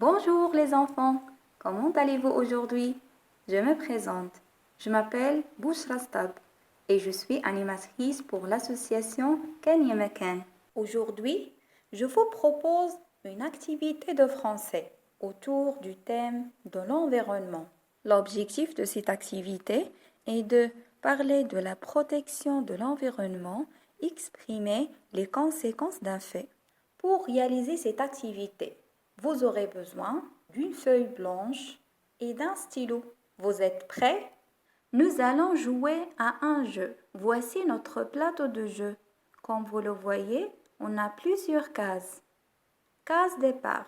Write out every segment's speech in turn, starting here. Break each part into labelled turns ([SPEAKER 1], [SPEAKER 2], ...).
[SPEAKER 1] Bonjour les enfants, comment allez-vous aujourd'hui? Je me présente, je m'appelle Bouchra Stab et je suis animatrice pour l'association Ken Yemaken. Aujourd'hui, je vous propose une activité de français autour du thème de l'environnement. L'objectif de cette activité est de parler de la protection de l'environnement, exprimer les conséquences d'un fait. Pour réaliser cette activité, vous aurez besoin d'une feuille blanche et d'un stylo. Vous êtes prêts? Nous allons jouer à un jeu. Voici notre plateau de jeu. Comme vous le voyez, on a plusieurs cases. Case départ.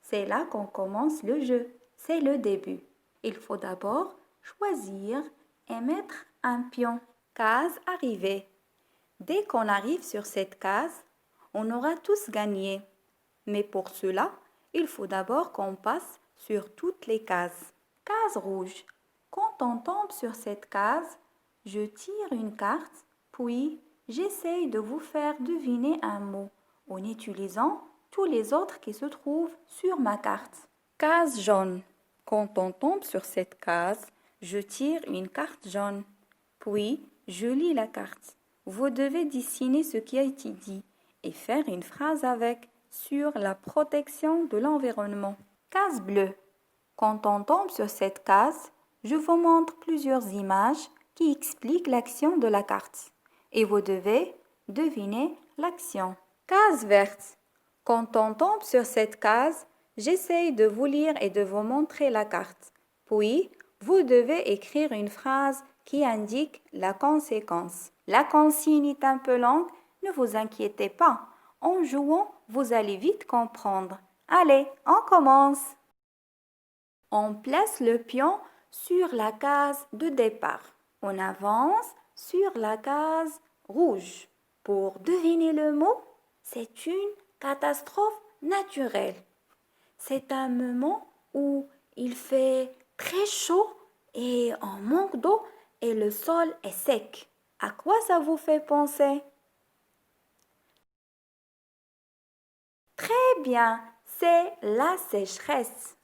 [SPEAKER 1] C'est là qu'on commence le jeu. C'est le début. Il faut d'abord choisir et mettre un pion. Case arrivée. Dès qu'on arrive sur cette case, on aura tous gagné. Mais pour cela, il faut d'abord qu'on passe sur toutes les cases. Case rouge. Quand on tombe sur cette case, je tire une carte, puis j'essaye de vous faire deviner un mot en utilisant tous les autres qui se trouvent sur ma carte. Case jaune. Quand on tombe sur cette case, je tire une carte jaune, puis je lis la carte. Vous devez dessiner ce qui a été dit et faire une phrase avec sur la protection de l'environnement. Case bleue. Quand on tombe sur cette case, je vous montre plusieurs images qui expliquent l'action de la carte et vous devez deviner l'action. Case verte. Quand on tombe sur cette case, j'essaye de vous lire et de vous montrer la carte. Puis, vous devez écrire une phrase qui indique la conséquence. La consigne est un peu longue, ne vous inquiétez pas. En jouant, vous allez vite comprendre. Allez, on commence. On place le pion sur la case de départ. On avance sur la case rouge. Pour deviner le mot, c'est une catastrophe naturelle. C'est un moment où il fait très chaud et on manque d'eau et le sol est sec. À quoi ça vous fait penser? Très bien, c'est la sécheresse.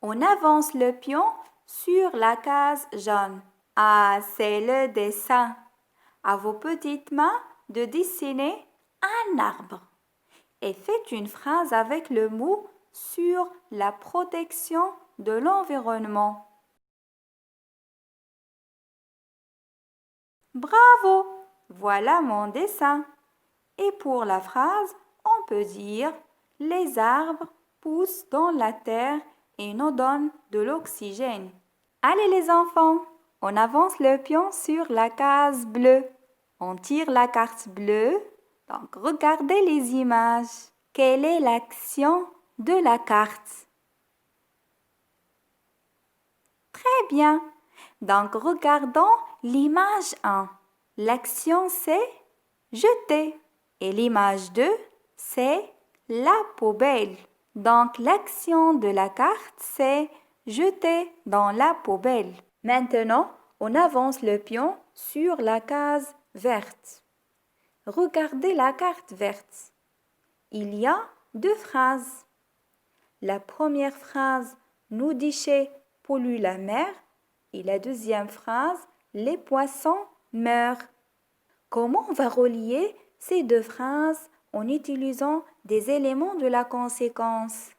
[SPEAKER 1] On avance le pion sur la case jaune. Ah, c'est le dessin. À vos petites mains de dessiner un arbre. Et faites une phrase avec le mot sur la protection de l'environnement. Bravo! Voilà mon dessin. Et pour la phrase, on peut dire « Les arbres poussent dans la terre et nous donnent de l'oxygène ». Allez les enfants, on avance le pion sur la case bleue. On tire la carte bleue. Donc, regardez les images. Quelle est l'action de la carte? Très bien. Donc, regardons l'image 1. L'action, c'est jeter. Et l'image 2, c'est la poubelle. Donc, l'action de la carte, c'est jeter dans la poubelle. Maintenant, on avance le pion sur la case verte. Regardez la carte verte. Il y a deux phrases. La première phrase, nos déchets polluent la mer. Et la deuxième phrase, les poissons meurent. Comment on va relier ces deux phrases en utilisant des éléments de la conséquence?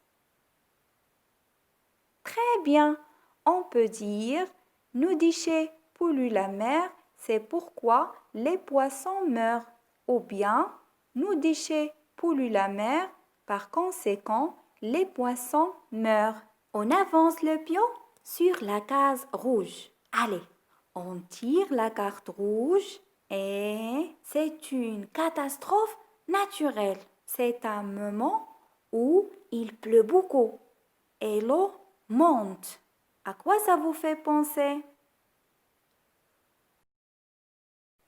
[SPEAKER 1] Très bien, on peut dire nos déchets polluent la mer, c'est pourquoi les poissons meurent. Ou bien nos déchets polluent la mer, par conséquent, les poissons meurent. On avance le pion sur la case rouge. Allez, on tire la carte rouge et c'est une catastrophe naturelle. C'est un moment où il pleut beaucoup et l'eau monte. À quoi ça vous fait penser?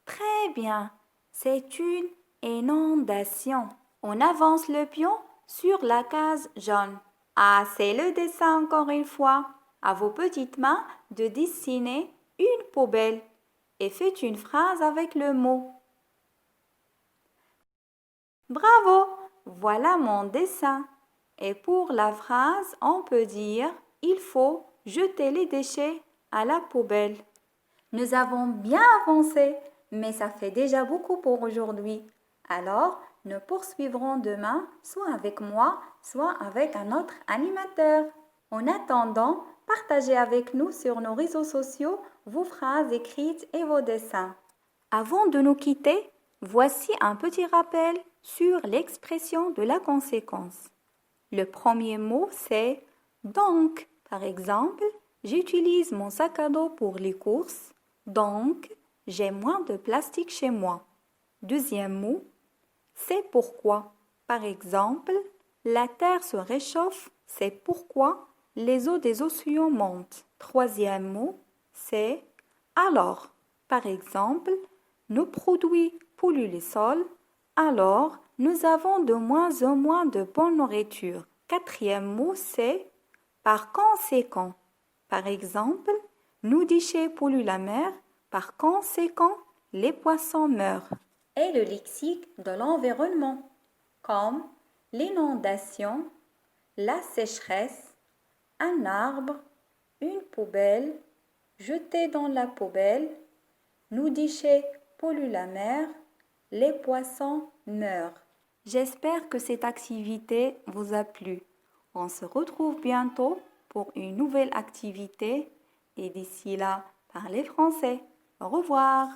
[SPEAKER 1] Très bien, c'est une inondation. On avance le pion sur la case jaune. Ah, c'est le dessin encore une fois. À vos petites mains de dessiner une poubelle et faites une phrase avec le mot. Bravo, voilà mon dessin. Et pour la phrase, on peut dire « Il faut jeter les déchets à la poubelle ». Nous avons bien avancé, mais ça fait déjà beaucoup pour aujourd'hui. Alors, nous poursuivrons demain, soit avec moi, soit avec un autre animateur. En attendant, partagez avec nous sur nos réseaux sociaux vos phrases écrites et vos dessins. Avant de nous quitter, voici un petit rappel sur l'expression de la conséquence. Le premier mot, c'est donc. Par exemple, j'utilise mon sac à dos pour les courses, donc j'ai moins de plastique chez moi. Deuxième mot, c'est pourquoi. Par exemple, la Terre se réchauffe, c'est pourquoi les eaux des océans montent. Troisième mot, c'est alors. Par exemple, nos produits polluent les sols, alors nous avons de moins en moins de bonne nourriture. Quatrième mot, c'est par conséquent. Par exemple, nos déchets polluent la mer, par conséquent, les poissons meurent. Et le lexique de l'environnement, comme l'inondation, la sécheresse, un arbre, une poubelle, jeter dans la poubelle, nos déchets polluent la mer, les poissons meurent. J'espère que cette activité vous a plu. On se retrouve bientôt pour une nouvelle activité et d'ici là, parlez français. Au revoir.